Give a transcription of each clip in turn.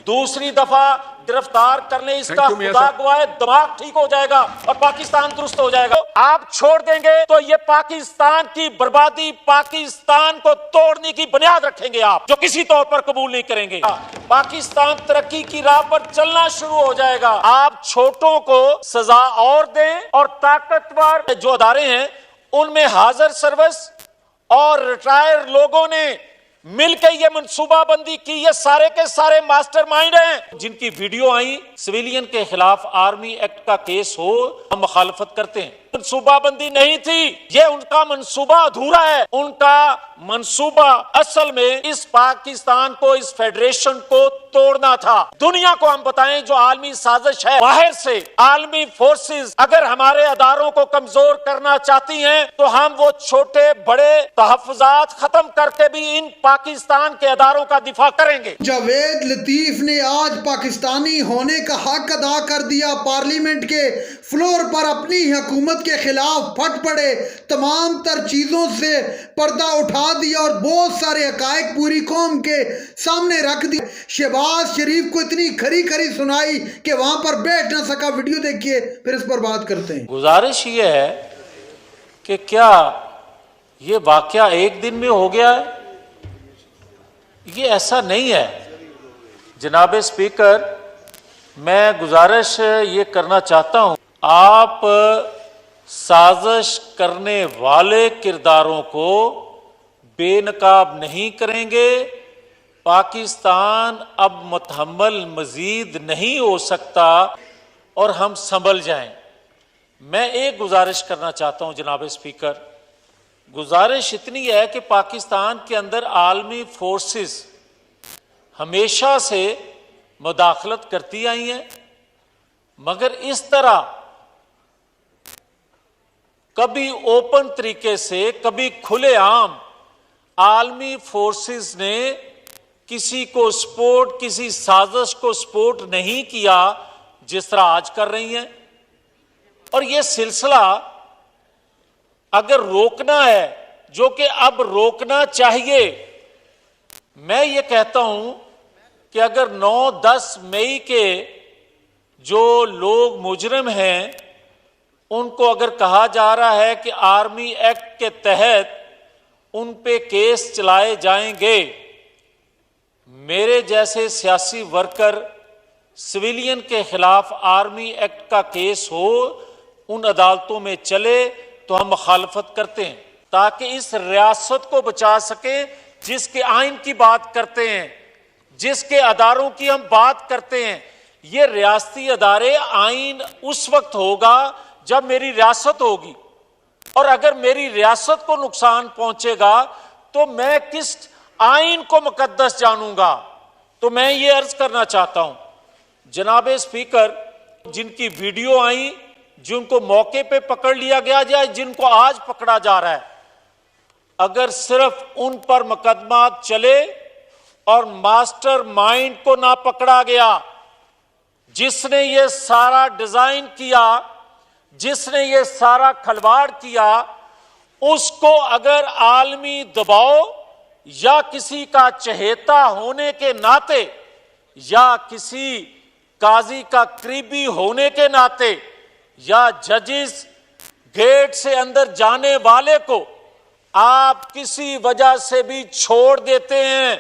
दूसरी दफा गिरफ्तार करने इसका खुदा गवाह दिमाग ठीक हो जाएगा और पाकिस्तान दुरुस्त हो जाएगा। आप छोड़ देंगे तो ये पाकिस्तान की बर्बादी, पाकिस्तान को तोड़ने की बुनियाद रखेंगे आप, जो किसी तौर पर कबूल नहीं करेंगे। पाकिस्तान तरक्की की राह पर चलना शुरू हो जाएगा। आप छोटों को सजा और दें और ताकतवर जो अदारे हैं उनमें हाजिर सर्विस और रिटायर लोगों ने मिलकर ये मनसूबाबंदी की। ये सारे के सारे मास्टरमाइंड हैं जिनकी वीडियो आई। सिविलियन के खिलाफ आर्मी एक्ट का केस हो, हम मुखालफत करते हैं। मनसूबाबंदी नहीं थी, ये उनका मनसूबा अधूरा है। उनका मनसूबा असल में इस पाकिस्तान को, इस फेडरेशन को तोड़ना था। दुनिया को हम बताएं जो आलमी साजिश है, बाहर से आलमी फोर्सेस अगर हमारे अदारों को कमजोर करना चाहती हैं तो हम वो छोटे बड़े तहफ्फुजात खत्म करके भी इन पाकिस्तान के अदारों का दिफा करेंगे। जावेद लतीफ ने आज पाकिस्तानी होने का हक अदा कर दिया। पार्लियामेंट के फ्लोर पर अपनी हुकूमत के खिलाफ फट पड़े, तमाम तर चीजों से पर्दा उठा दिया और बहुत सारे हकायक पूरी कौम के सामने रख दिए। शहबाज शरीफ को इतनी खरी खरी सुनाई कि वहां पर बैठ ना सका। वीडियो देखिए, फिर इस पर बात करते हैं। गुजारिश ये है कि क्या ये वाकया एक दिन में हो गया है? ये ऐसा नहीं है। जनाब स्पीकर, मैं गुजारिश ये करना चाहता हूं, आप साजिश करने वाले किरदारों को बेनकाब नहीं करेंगे। पाकिस्तान अब मुतहम्मल मजीद नहीं हो सकता और हम संभल जाएं। मैं एक गुजारिश करना चाहता हूं जनाब स्पीकर, गुजारिश इतनी है कि पाकिस्तान के अंदर आलमी फोर्सेस हमेशा से मुदाखलत करती आई हैं, मगर इस तरह कभी ओपन तरीके से, कभी खुलेआम आलमी फोर्सेस ने किसी को सपोर्ट, किसी साजिश को सपोर्ट नहीं किया जिस तरह आज कर रही हैं। और यह सिलसिला अगर रोकना है, जो कि अब रोकना चाहिए, मैं ये कहता हूं कि अगर 9-10 मई के जो लोग मुजरिम हैं उनको अगर कहा जा रहा है कि आर्मी एक्ट के तहत उन पे केस चलाए जाएंगे, मेरे जैसे सियासी वर्कर सिविलियन के खिलाफ आर्मी एक्ट का केस हो, उन अदालतों में चले तो हम मुखालफत करते हैं, ताकि इस रियासत को बचा सकें जिसके आइन की बात करते हैं, जिसके अदारों की हम बात करते हैं। ये रियासती अदारे, आइन उस वक्त होगा जब मेरी रियासत होगी, और अगर मेरी रियासत को नुकसान पहुंचेगा तो मैं किस आइन को मुकद्दस जानूंगा। तो मैं ये अर्ज करना चाहता हूं जनाब स्पीकर, जिनकी वीडियो आई, जिनको मौके पे पकड़ लिया गया या जिनको आज पकड़ा जा रहा है, अगर सिर्फ उन पर मुकदमा चले और मास्टर माइंड को ना पकड़ा गया, जिसने ये सारा डिजाइन किया, जिसने ये सारा खलवाड़ किया, उसको अगर आलमी दबाव या किसी का चहेता होने के नाते या किसी काजी का करीबी होने के नाते या जजेस गेट से अंदर जाने वाले को आप किसी वजह से भी छोड़ देते हैं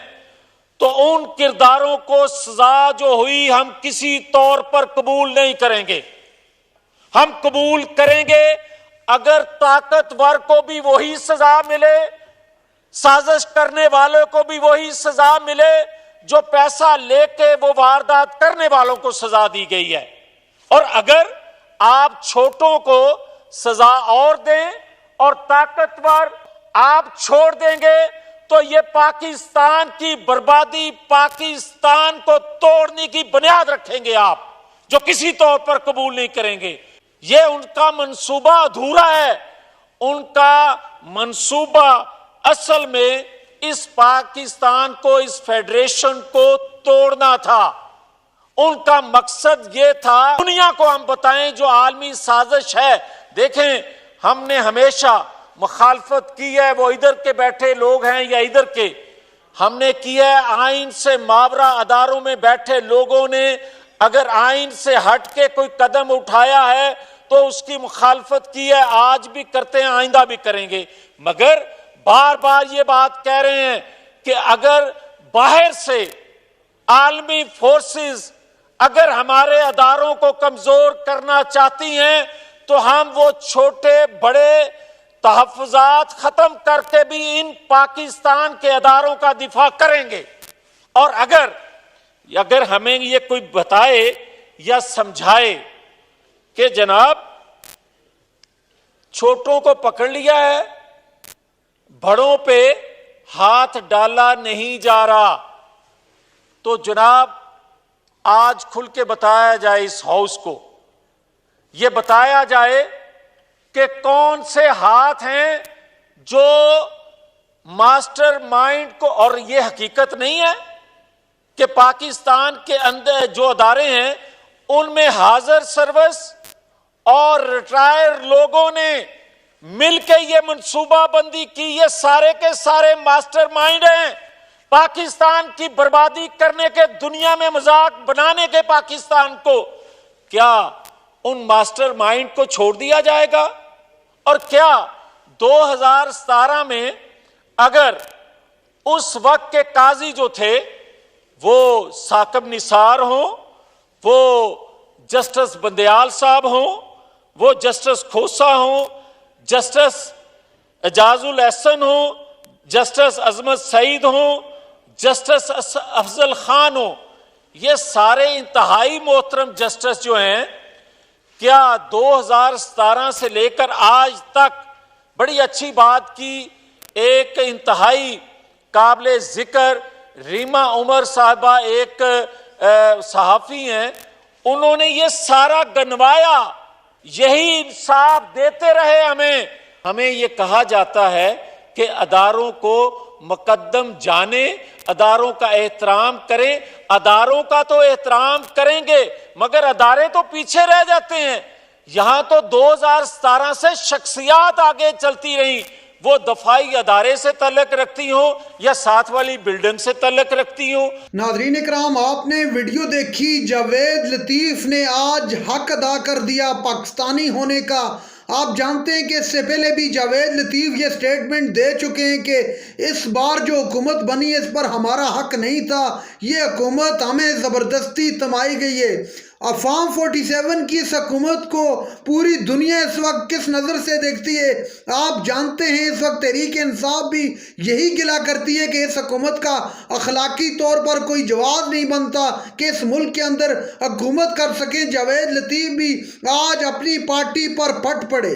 तो उन किरदारों को सजा जो हुई हम किसी तौर पर कबूल नहीं करेंगे। हम कबूल करेंगे अगर ताकतवर को भी वही सजा मिले, साजिश करने वालों को भी वही सजा मिले जो पैसा लेके वो वारदात करने वालों को सजा दी गई है। और अगर आप छोटों को सजा और दें और ताकतवर आप छोड़ देंगे तो ये पाकिस्तान की बर्बादी, पाकिस्तान को तोड़ने की बुनियाद रखेंगे आप, जो किसी तौर पर कबूल नहीं करेंगे। ये उनका मंसूबा अधूरा है। उनका मंसूबा असल में इस पाकिस्तान को, इस फेडरेशन को तोड़ना था। उनका मकसद ये था, दुनिया को हम बताएं जो आलमी साजिश है। देखें, हमने हमेशा मुखालफत की है, वो इधर के बैठे लोग हैं या इधर के, ہم نے کیا ہے آئین سے ماورا اداروں میں بیٹھے لوگوں نے اگر آئین سے ہٹ کے کوئی قدم اٹھایا ہے تو اس کی مخالفت کی ہے، آج بھی کرتے ہیں، آئندہ بھی کریں گے، مگر بار بار یہ بات کہہ رہے ہیں کہ اگر باہر سے عالمی فورسز اگر ہمارے اداروں کو کمزور کرنا چاہتی ہیں تو ہم وہ چھوٹے بڑے تحفظات ختم کر کے بھی ان پاکستان کے اداروں کا دفاع کریں گے۔ اور اگر ہمیں یہ کوئی بتائے یا سمجھائے کہ جناب چھوٹوں کو پکڑ لیا ہے، بڑوں پہ ہاتھ ڈالا نہیں جا رہا، تو جناب آج کھل کے بتایا جائے اس ہاؤس کو، یہ بتایا جائے کہ کون سے ہاتھ ہیں جو ماسٹر مائنڈ کو، اور یہ حقیقت نہیں ہے کہ پاکستان کے اندر جو ادارے ہیں ان میں حاضر سروس اور ریٹائر لوگوں نے مل کے یہ منصوبہ بندی کی، یہ سارے کے سارے ماسٹر مائنڈ ہیں پاکستان کی بربادی کرنے کے، دنیا میں مذاق بنانے کے پاکستان کو۔ کیا ان ماسٹر مائنڈ کو چھوڑ دیا جائے گا؟ اور کیا 2017 میں اگر اس وقت کے قاضی جو تھے وہ ثاقب نثار ہوں، وہ جسٹس بندیال صاحب ہوں، وہ جسٹس کھوسا ہوں، جسٹس اعجاز الاحسن ہوں، جسٹس عظمت سعید ہوں، جسٹس افضل خان ہوں، یہ سارے انتہائی محترم جسٹس جو ہیں، کیا 2017 سے لے کر آج تک بڑی اچھی بات کی؟ ایک انتہائی قابل ذکر ریما عمر صاحبہ ایک صحافی ہیں، انہوں نے یہ سارا گنوایا، یہی انصاف دیتے رہے ہمیں یہ کہا جاتا ہے کہ اداروں کو مقدم جانے، اداروں کا احترام کریں، اداروں کا تو احترام کریں گے مگر ادارے تو پیچھے رہ جاتے ہیں۔ یہاں تو 2017 سے شخصیات آگے چلتی رہیں، وہ دفاعی ادارے سے تعلق رکھتی ہوں یا ساتھ والی بلڈنگ سے تعلق رکھتی ہوں۔ ناظرین اکرام، آپ نے ویڈیو دیکھی، جاوید لطیف نے آج حق ادا کر دیا پاکستانی ہونے کا۔ آپ جانتے ہیں کہ اس سے پہلے بھی جاوید لطیف یہ سٹیٹمنٹ دے چکے ہیں کہ اس بار جو حکومت بنی ہے اس پر ہمارا حق نہیں تھا، یہ حکومت ہمیں زبردستی تمائی گئی ہے۔ فارم 47 کی اس حکومت کو پوری دنیا اس وقت کس نظر سے دیکھتی ہے آپ جانتے ہیں۔ اس وقت تحریک انصاف بھی یہی گلہ کرتی ہے کہ اس حکومت کا اخلاقی طور پر کوئی جواز نہیں بنتا کہ اس ملک کے اندر حکومت کر سکیں۔ جاوید لطیف بھی آج اپنی پارٹی پر پھٹ پڑے۔